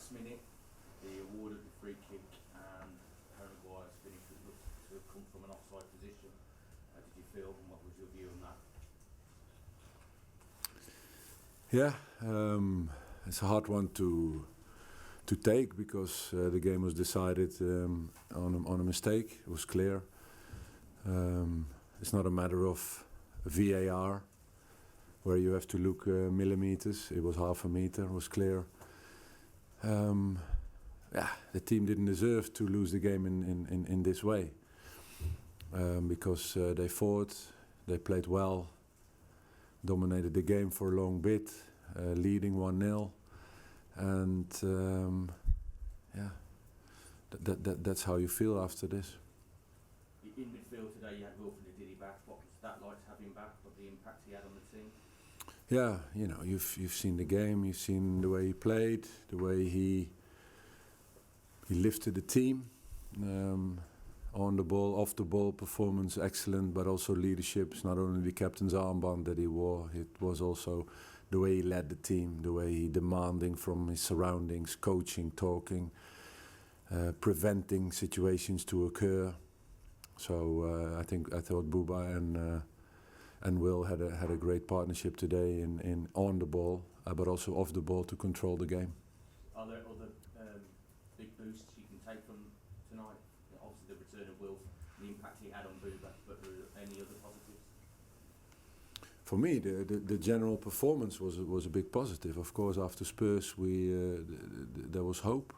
last minute, the award of the free kick, and Harry Maguire's finish that looked to have come from an offside position. How did you feel, and what was your view on that? Yeah, it's a hard one to take because the game was decided on a mistake. It was clear. It's not a matter of VAR where you have to look millimeters. It was half a meter. It was clear. The team didn't deserve to lose the game in this way because they fought, they played well, dominated the game for a long bit, leading 1-0, and that's how you feel after this. In midfield today, you had Ruud van Nistelrooy back. What was that like to have him back? What the impact he had on the team? Yeah, you know, you've seen the game, you've seen the way he played, the way he lifted the team. On the ball, off the ball, performance excellent, but also leadership. It's not only the captain's armband that he wore, it was also the way he led the team, the way he demanding from his surroundings, coaching, talking, preventing situations to occur. So I thought Booba and Will had a great partnership today in on the ball, but also off the ball to control the game. Are there other big boosts you can take from tonight? Obviously the return of Will, the impact he had on Booba, but are there any other positives? For me, the general performance was a big positive. Of course, after Spurs, there was hope.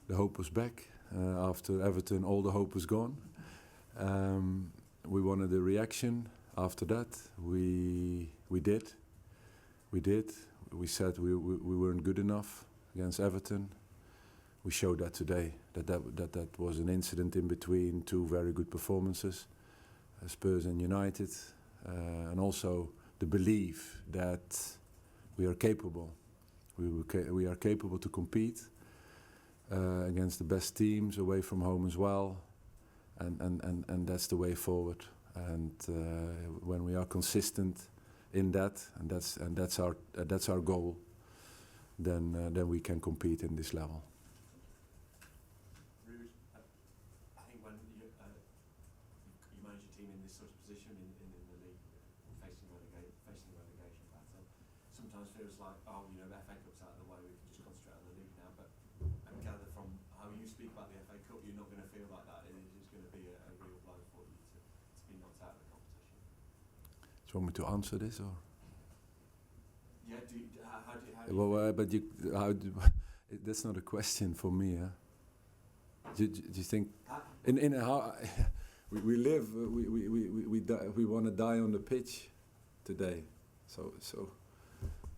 The hope was back. After Everton, all the hope was gone. We wanted a reaction. After that, we did. We said we weren't good enough against Everton. We showed that today. That was an incident in between two very good performances, Spurs and United, and also the belief that we are capable. We are capable to compete against the best teams away from home as well, and that's the way forward. And when we are consistent in that, and that's our goal, then we can compete in this level. Ruud, I think when you manage a team in this sort of position in the league, facing relegation battle, sometimes feels like, the FA Cup's out of the way, we can just concentrate on the league now. But I gather from how you speak about the FA Cup, you're not going to feel like that. It is going to be a real blow for you to be knocked out of the competition. Do you want me to answer this or? Yeah. How do you? That's not a question for me. Do you think in how we live? We want to die on the pitch today. So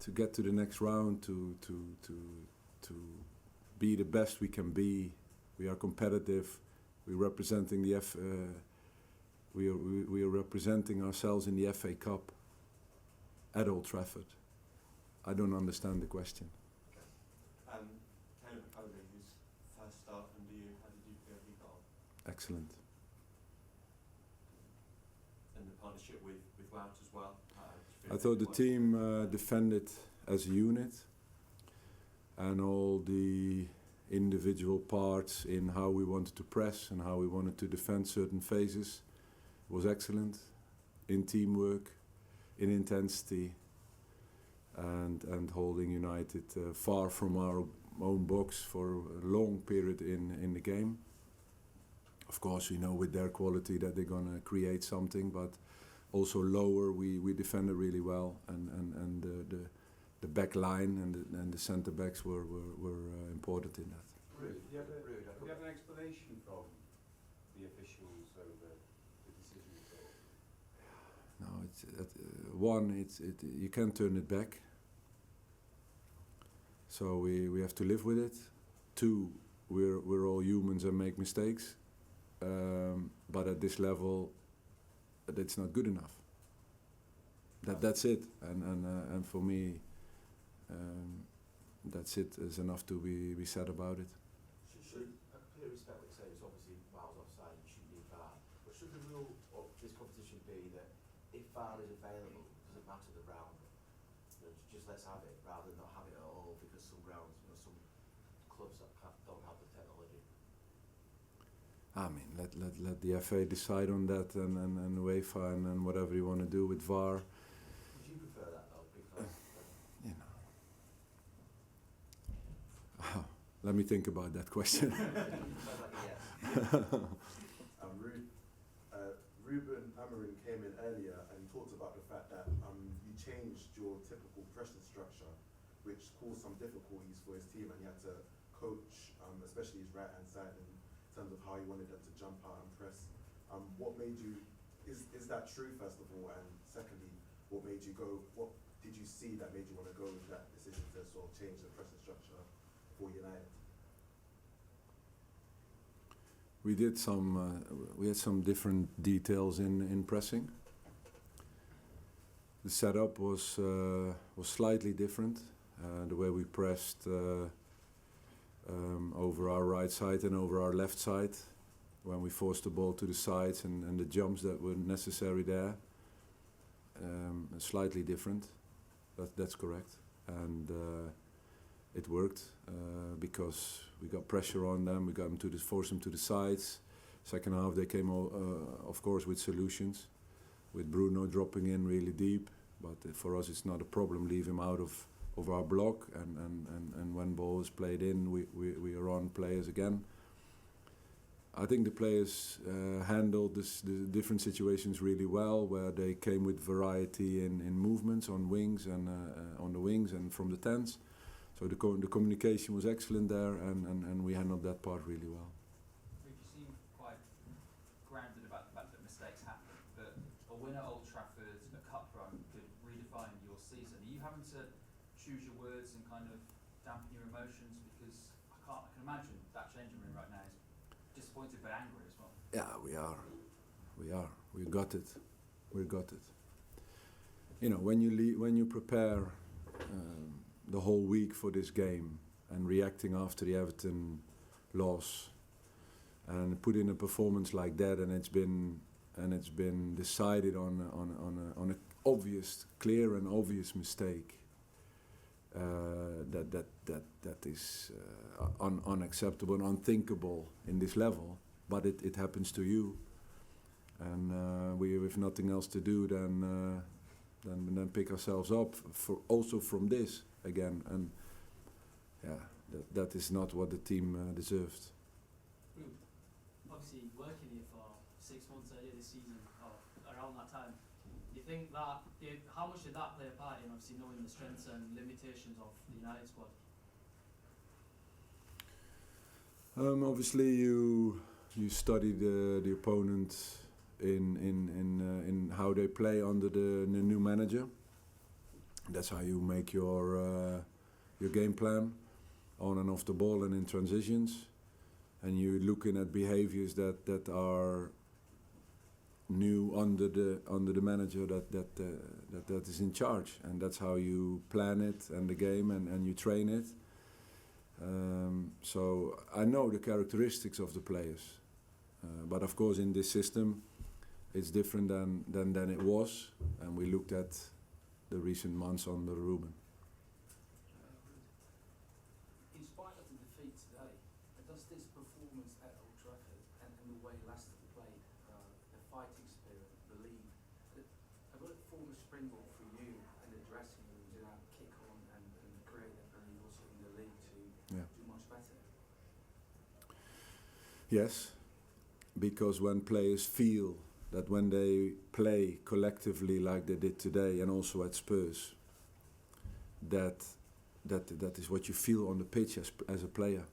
to get to the next round, to be the best we can be, we are competitive. We're representing we are representing ourselves in the FA Cup at Old Trafford. I don't understand the question. Okay. Okoli, his first start under you, how did you feel he got on? Excellent. And the partnership with Wout as well? I thought the team defended as a unit, and all the individual parts in how we wanted to press and how we wanted to defend certain phases was excellent, in teamwork, in intensity, and holding United far from our own box for a long period in the game. Of course, we know with their quality that they're going to create something, but also lower we defended really well, and the back line and the centre backs were important in that. Ruud, do you have an explanation from the officials over the decision? No, you can't turn it back. So we have to live with it. 2, we're all humans and make mistakes, but at this level, it's not good enough. That's it, and for me, that's it. Is enough to be said about it. Should I completely respect what you say? It's obviously miles offside. You shouldn't need VAR, but should the rule of this competition be that if VAR is available, it doesn't matter the ground, just let's have it rather than not have it at all, because some grounds, some let the FA decide on that, and UEFA and whatever you want to do with VAR. Would you prefer that though? Because You know. Let me think about that question. sounds like a yes. Ruben Amorim came in earlier and talked about the fact that you changed your typical pressing structure, which caused some difficulties for his team, and he had to coach, especially his right hand side, in terms of how he wanted them to jump out and press. What made you? Is that true? First of all, and secondly, what made you go? What did you see that made you want to go with that decision to sort of change the pressing structure for United? We did some. We had some different details in pressing. The setup was slightly different. The way we pressed over our right side and over our left side, when we forced the ball to the sides and the jumps that were necessary there, slightly different. That's correct, and it worked because we got pressure on them. We got them to force them to the sides. Second half they came, of course, with solutions, with Bruno dropping in really deep. But for us, it's not a problem. Leave him out of our block, and when ball is played in, we are on players again. I think the players handled the different situations really well, where they came with variety in movements on wings and on the wings and from the tens. So the communication was excellent there, and we handled that part really well. You seem quite grounded about the fact that mistakes happen, but a win at Old Trafford, a cup run, could redefine your season. Are you having to choose your words and kind of dampen your emotions? Because I can imagine that changing room right now is disappointed but angry as well. Yeah, we are. We got it. You know, when you prepare the whole week for this game and reacting after the Everton loss and put in a performance like that, and it's been decided on an obvious, clear and obvious mistake. That is unacceptable and unthinkable in this level, but it happens to you, and we have nothing else to do than pick ourselves up also from this again, and yeah, that is not what the team deserved. Obviously, working here for 6 months earlier this season, or around that time, do you think that how much did that play a part in obviously knowing the strengths and limitations of the United squad? Obviously, you study the opponent in how they play under the new manager. That's how you make your game plan on and off the ball and in transitions, and you're looking at behaviors that are new under the manager that is in charge, and that's how you plan it and the game and you train it. So I know the characteristics of the players, but of course in this system it's different than it was, and we looked at the recent months under Ruben. In spite of the defeat today, does this performance at Old Trafford and the way Leicester played, the fighting spirit, the lead, have it formed a springboard for you and the dressing room to now kick on and create that belief also in the league to do much better? Yes, because when players feel that when they play collectively like they did today and also at Spurs, that is what you feel on the pitch as a player,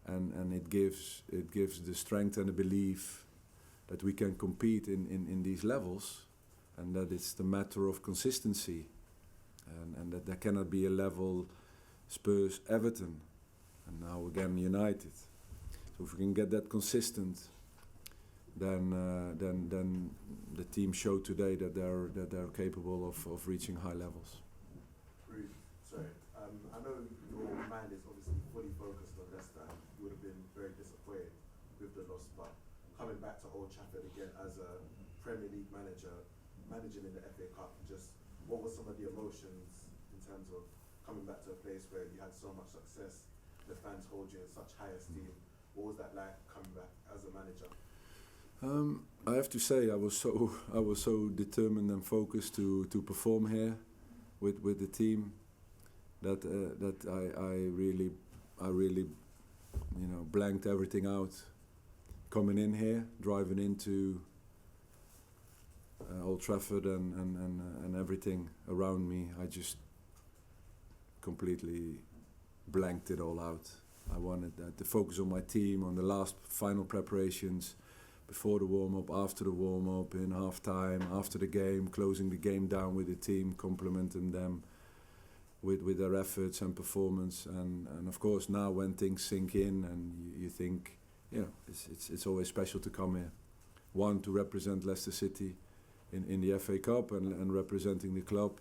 and it gives the strength and the belief that we can compete in these levels, and that it's the matter of consistency, and that there cannot be a level Spurs Everton and now again United. So if we can get that consistent, then the team showed today that they're capable of reaching high levels. Ruud, sorry. I know your mind is obviously fully focused on Leicester. You would have been very disappointed with the loss, but coming back to Old Trafford again as a Premier League manager, managing in the FA Cup, just what were some of the emotions in terms of coming back to a place where you had so much success, the fans hold you in such high esteem? What was that like coming back as a manager? I have to say I was so determined and focused to perform here with the team that I really blanked everything out. Coming in here, driving into Old Trafford and everything around me, I just completely blanked it all out. I wanted to focus on my team, on the last final preparations, before the warm-up, after the warm-up, in half-time, after the game, closing the game down with the team, complimenting them with their efforts and performance. And of course now when things sink in and you think, it's always special to come here. One, to represent Leicester City in the FA Cup and representing the club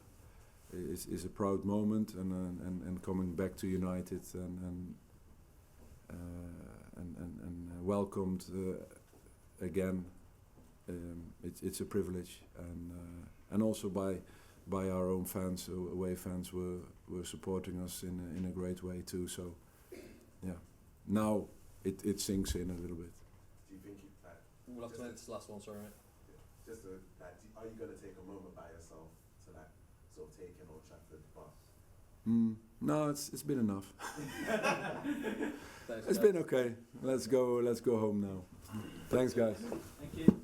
is a proud moment, and coming back to United and welcomed again. It's a privilege, and also by our own fans, away fans were supporting us in a great way too. So yeah, now it sinks in a little bit. Do you think We'll have to make this the last one, sorry mate. just are you going to take a moment by yourself to sort of take in Old Trafford? But No, it's been enough. Thanks, It's guys. been okay. Let's go home now. Thanks, guys. Thank you.